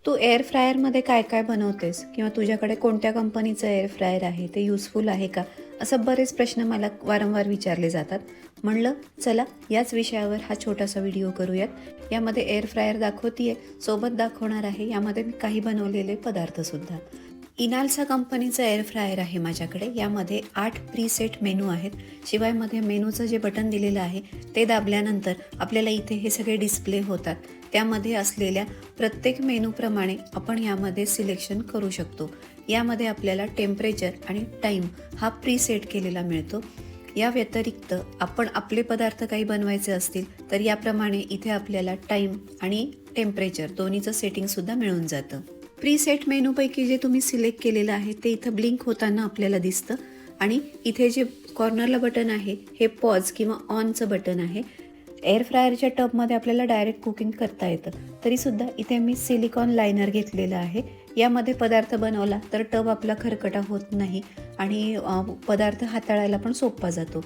तू air फ्रायरमध्ये काय काय बनवतेस किंवा तुझ्याकडे कोणत्या कंपनीचं एअर फ्रायर आहे, ते युजफुल आहे का, असं बरेच प्रश्न मला वारंवार विचारले जातात. म्हणलं चला याच विषयावर हा छोटासा व्हिडिओ करूयात. यामध्ये एअर फ्रायर दाखवतीये, सोबत दाखवणार आहे यामध्ये मी काही बनवलेले पदार्थसुद्धा. इनालसा कंपनीचं एअर फ्रायर आहे माझ्याकडे. यामध्ये 8 प्रीसेट मेनू आहेत. शिवाय मध्ये मेनूचं जे बटन दिलेलं आहे ते दाबल्यानंतर आपल्याला इथे हे सगळे डिस्प्ले होतात. त्यामध्ये असलेल्या प्रत्येक मेनूप्रमाणे आपण यामध्ये सिलेक्शन करू शकतो. यामध्ये आपल्याला टेम्परेचर आणि टाईम हा प्रीसेट केलेला मिळतो. या व्यतिरिक्त आपण आपले पदार्थ काही बनवायचे असतील तर याप्रमाणे इथे आपल्याला टाईम आणि टेम्परेचर दोन्हीचं सेटिंगसुद्धा मिळून जातं. प्रीसेट मेनूपैकी जे तुम्ही सिलेक्ट केलेलं आहे ते इथं ब्लिंक होताना आपल्याला दिसतं. आणि इथे जे कॉर्नरला बटन आहे हे पॉज किंवा ऑनचं बटन आहे. एअर फ्रायरच्या टबमध्ये आपल्याला डायरेक्ट कुकिंग करता येतं, तरीसुद्धा इथे मी सिलिकॉन लायनर घेतलेलं आहे. यामध्ये पदार्थ बनवला तर टब आपला खरकटा होत नाही आणि पदार्थ हाताळायला पण सोपा जातो.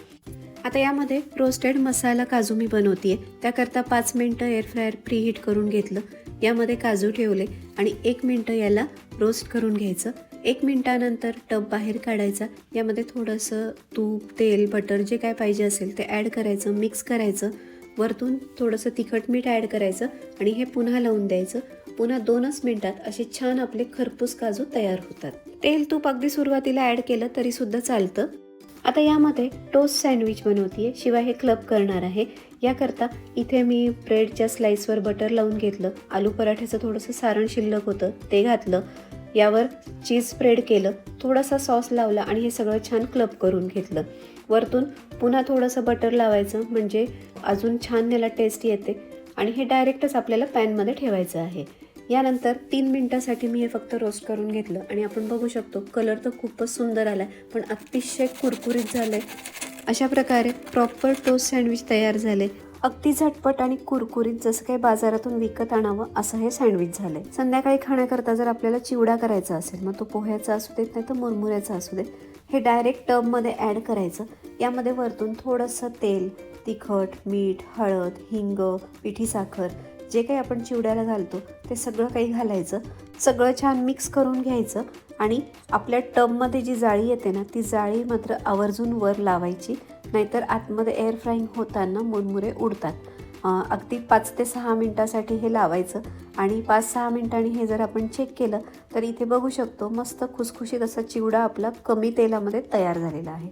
आता यामध्ये रोस्टेड मसाला काजू मी बनवते. त्याकरता 5 मिनटं एअर फ्रायर प्रीहीट करून घेतलं. यामध्ये काजू ठेवले आणि 1 मिनटं याला रोस्ट करून घ्यायचं. 1 मिनटानंतर टब बाहेर काढायचा. यामध्ये थोडंसं तूप, तेल, बटर जे काय पाहिजे असेल ते ॲड करायचं, मिक्स करायचं. वरतून थोडंसं तिखट मीठ ॲड करायचं आणि हे पुन्हा लावून द्यायचं. पुन्हा 2च मिनटात असे छान आपले खरपूस काजू तयार होतात. तेल तूप अगदी सुरुवातीला ॲड केलं तरीसुद्धा चालतं. आता यामध्ये टोस्ट सँडविच बनवते. शिवाय हे क्लब करणार आहे. याकरता इथे मी ब्रेडच्या स्लाइसवर बटर लावून घेतलं. आलू पराठ्याचं थोडंसं सारण शिल्लक होतं ते घातलं. यावर चीज स्प्रेड केलं, थोडासा सॉस लावला आणि हे सगळं छान क्लब करून घेतलं. वरतून पुन्हा थोडंसं बटर लावायचं म्हणजे अजून छान याला टेस्ट येते. आणि हे डायरेक्टच आपल्याला पॅनमध्ये ठेवायचं आहे. यानंतर 3 मिनटासाठी मी हे फक्त रोस्ट करून घेतलं आणि आपण बघू शकतो कलर तर खूपच सुंदर आला आहे, पण अतिशय कुरकुरीत झालं आहे. अशा प्रकारे प्रॉपर टोस्ट सँडविच तयार झाले. अगदी झटपट आणि कुरकुरीत, जसं काही बाजारातून विकत आणावं असं हे सँडविच झालंय. संध्याकाळी खाण्याकरता जर आपल्याला चिवडा करायचा असेल, मग तो पोह्याचा असू देत नाही तर मुरमुऱ्याचा असू देत, हे डायरेक्ट टबमध्ये ॲड करायचं. यामध्ये वरतून थोडंसं तेल, तिखट, मीठ, हळद, हिंग, पिठी साखर जे काही आपण चिवड्याला घालतो ते सगळं काही घालायचं. सगळं छान मिक्स करून घ्यायचं आणि आपल्या टबमध्ये जी जाळी येते ना, ती जाळी मात्र आवर्जून वर लावायची, नाहीतर आतमध्ये एअर फ्राईंग होताना मुरमुरे उडतात. अगदी 5 ते 6 मिनटासाठी हे लावायचं आणि 5-6 मिनटांनी हे जर आपण चेक केलं तर इथे बघू शकतो मस्त खुसखुशीत असा चिवडा आपला कमी तेलामध्ये तयार झालेला आहे.